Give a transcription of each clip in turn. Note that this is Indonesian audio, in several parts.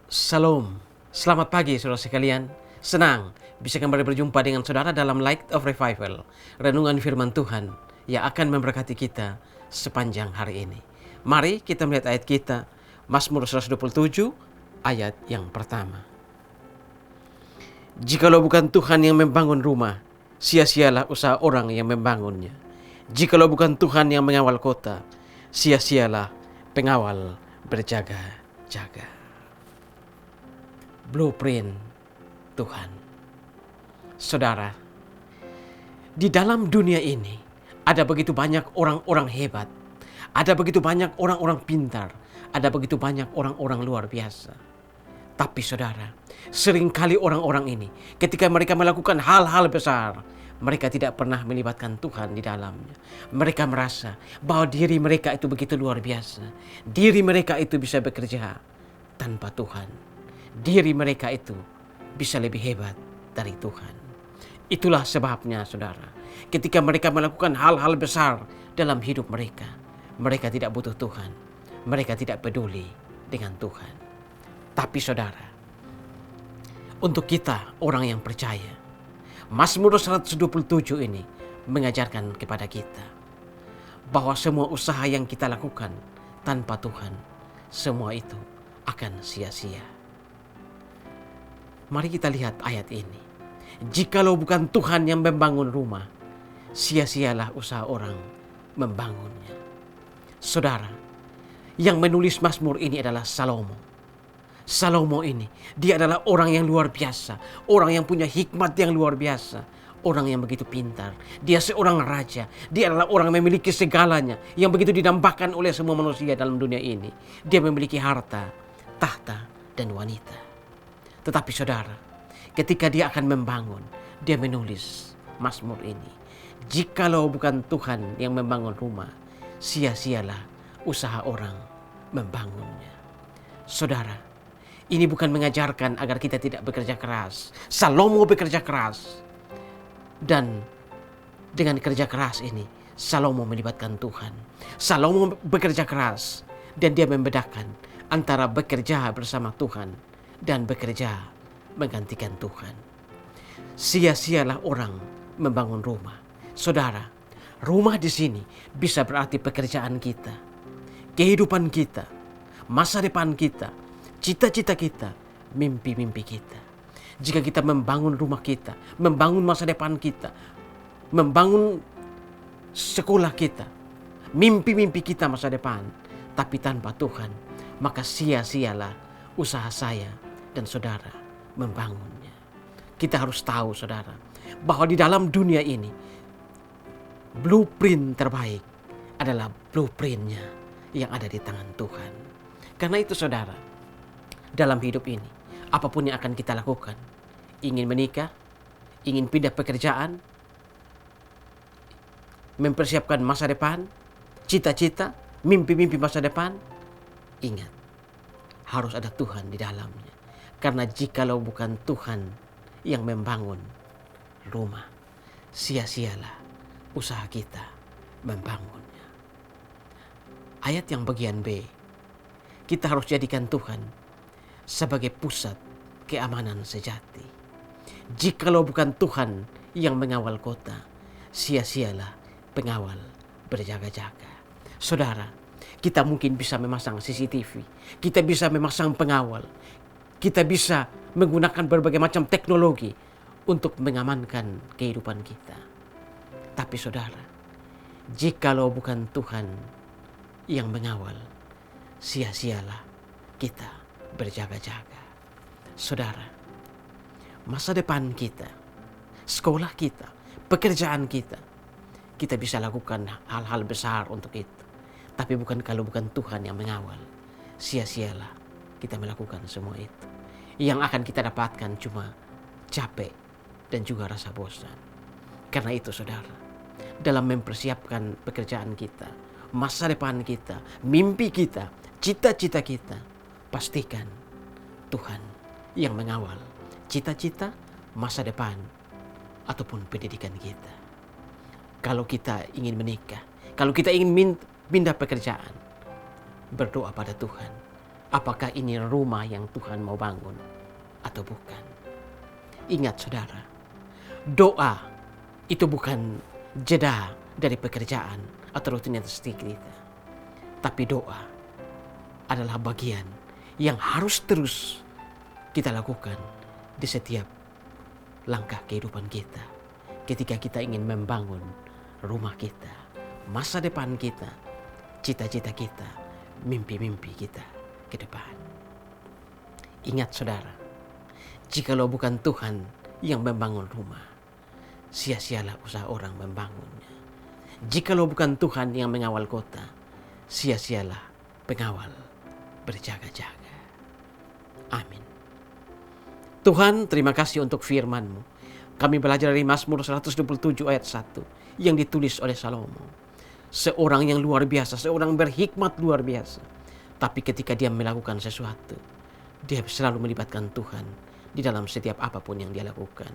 Salam, selamat pagi saudara sekalian. Senang bisa kembali berjumpa dengan saudara dalam Light of Revival, renungan firman Tuhan yang akan memberkati kita sepanjang hari ini. Mari kita melihat ayat kita, Mazmur 127 ayat yang pertama. Jikalau bukan Tuhan yang membangun rumah, sia-sialah usaha orang yang membangunnya. Jikalau bukan Tuhan yang mengawal kota, sia-sialah pengawal berjaga-jaga. Blueprint Tuhan. Saudara, di dalam dunia ini ada begitu banyak orang-orang hebat, ada begitu banyak orang-orang pintar, ada begitu banyak orang-orang luar biasa. Tapi saudara, seringkali orang-orang ini ketika mereka melakukan hal-hal besar, mereka tidak pernah melibatkan Tuhan di dalamnya. Mereka merasa bahwa diri mereka itu begitu luar biasa. Diri mereka itu bisa bekerja tanpa Tuhan. Diri mereka itu bisa lebih hebat dari Tuhan. Itulah sebabnya saudara, ketika mereka melakukan hal-hal besar dalam hidup mereka, mereka tidak butuh Tuhan. Mereka tidak peduli dengan Tuhan. Tapi saudara, untuk kita orang yang percaya, Mazmur 127 ini mengajarkan kepada kita bahwa semua usaha yang kita lakukan tanpa Tuhan, semua itu akan sia-sia. Mari kita lihat ayat ini. Jikalau bukan Tuhan yang membangun rumah, sia-sialah usaha orang membangunnya. Saudara, yang menulis Mazmur ini adalah Salomo. Salomo ini, dia adalah orang yang luar biasa, orang yang punya hikmat yang luar biasa, orang yang begitu pintar. Dia seorang raja, dia adalah orang yang memiliki segalanya, yang begitu didambakan oleh semua manusia dalam dunia ini. Dia memiliki harta, tahta, dan wanita. Tetapi saudara, ketika dia akan membangun, dia menulis Mazmur ini. Jikalau bukan Tuhan yang membangun rumah, sia-sialah usaha orang membangunnya. Saudara, ini bukan mengajarkan agar kita tidak bekerja keras. Salomo bekerja keras. Dan dengan kerja keras ini, Salomo melibatkan Tuhan. Salomo bekerja keras. Dan dia membedakan antara bekerja bersama Tuhan dan bekerja menggantikan Tuhan. Sia-sialah orang membangun rumah. Saudara, rumah di sini bisa berarti pekerjaan kita, kehidupan kita, masa depan kita, cita-cita kita, mimpi-mimpi kita. Jika kita membangun rumah kita, membangun masa depan kita, membangun sekolah kita, mimpi-mimpi kita masa depan, tapi tanpa Tuhan, maka sia-sialah usaha saya dan saudara membangunnya. Kita harus tahu saudara, bahwa di dalam dunia ini, blueprint terbaik adalah blueprintnya yang ada di tangan Tuhan. Karena itu saudara, dalam hidup ini, apapun yang akan kita lakukan, ingin menikah, ingin pindah pekerjaan, mempersiapkan masa depan, cita-cita, mimpi-mimpi masa depan, ingat, harus ada Tuhan di dalamnya. Karena jikalau bukan Tuhan yang membangun rumah, sia-sialah usaha kita membangunnya. Ayat yang bagian B, kita harus jadikan Tuhan sebagai pusat keamanan sejati. Jikalau bukan Tuhan yang mengawal kota, sia-sialah pengawal berjaga-jaga. Saudara, kita mungkin bisa memasang CCTV, kita bisa memasang pengawal, kita bisa menggunakan berbagai macam teknologi untuk mengamankan kehidupan kita. Tapi saudara, jikalau bukan Tuhan yang mengawal, sia-sialah kita berjaga-jaga. Saudara, masa depan kita, sekolah kita, pekerjaan kita, kita bisa lakukan hal-hal besar untuk itu. Tapi kalau bukan Tuhan yang mengawal, sia-sialah kita melakukan semua itu. Yang akan kita dapatkan cuma capek dan juga rasa bosan. Karena itu saudara, dalam mempersiapkan pekerjaan kita, masa depan kita, mimpi kita, cita-cita kita, pastikan Tuhan yang mengawal cita-cita, masa depan, ataupun pendidikan kita. Kalau kita ingin menikah, kalau kita ingin pindah pekerjaan, berdoa pada Tuhan apakah ini rumah yang Tuhan mau bangun atau bukan. Ingat saudara, doa itu bukan jeda dari pekerjaan atau rutinitas kita. Tapi doa adalah bagian yang harus terus kita lakukan di setiap langkah kehidupan kita. Ketika kita ingin membangun rumah kita, masa depan kita, cita-cita kita, mimpi-mimpi kita ke depan. Ingat saudara, jikalau bukan Tuhan yang membangun rumah, sia-sialah usaha orang membangunnya. Jikalau bukan Tuhan yang mengawal kota, sia-sialah pengawal berjaga-jaga. Amin. Tuhan, terima kasih untuk firman-Mu. Kami belajar dari Mazmur 127 ayat 1 yang ditulis oleh Salomo. Seorang yang luar biasa, seorang berhikmat luar biasa. Tapi ketika dia melakukan sesuatu, dia selalu melibatkan Tuhan di dalam setiap apapun yang dia lakukan.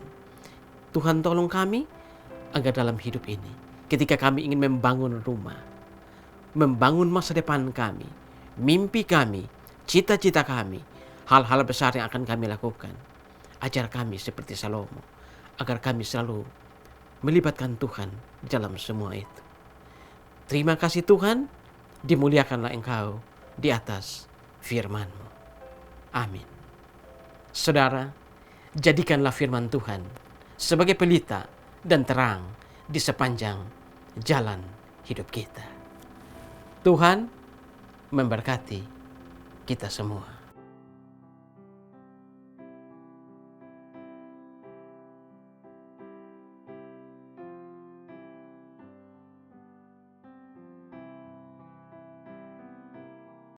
Tuhan tolong kami agar dalam hidup ini, ketika kami ingin membangun rumah, membangun masa depan kami, mimpi kami, cita-cita kami, hal-hal besar yang akan kami lakukan, ajar kami seperti Salomo, agar kami selalu melibatkan Tuhan di dalam semua itu. Terima kasih Tuhan, dimuliakanlah Engkau di atas firman-Mu. Amin. Saudara, jadikanlah firman Tuhan sebagai pelita dan terang di sepanjang jalan hidup kita. Tuhan memberkati kita semua.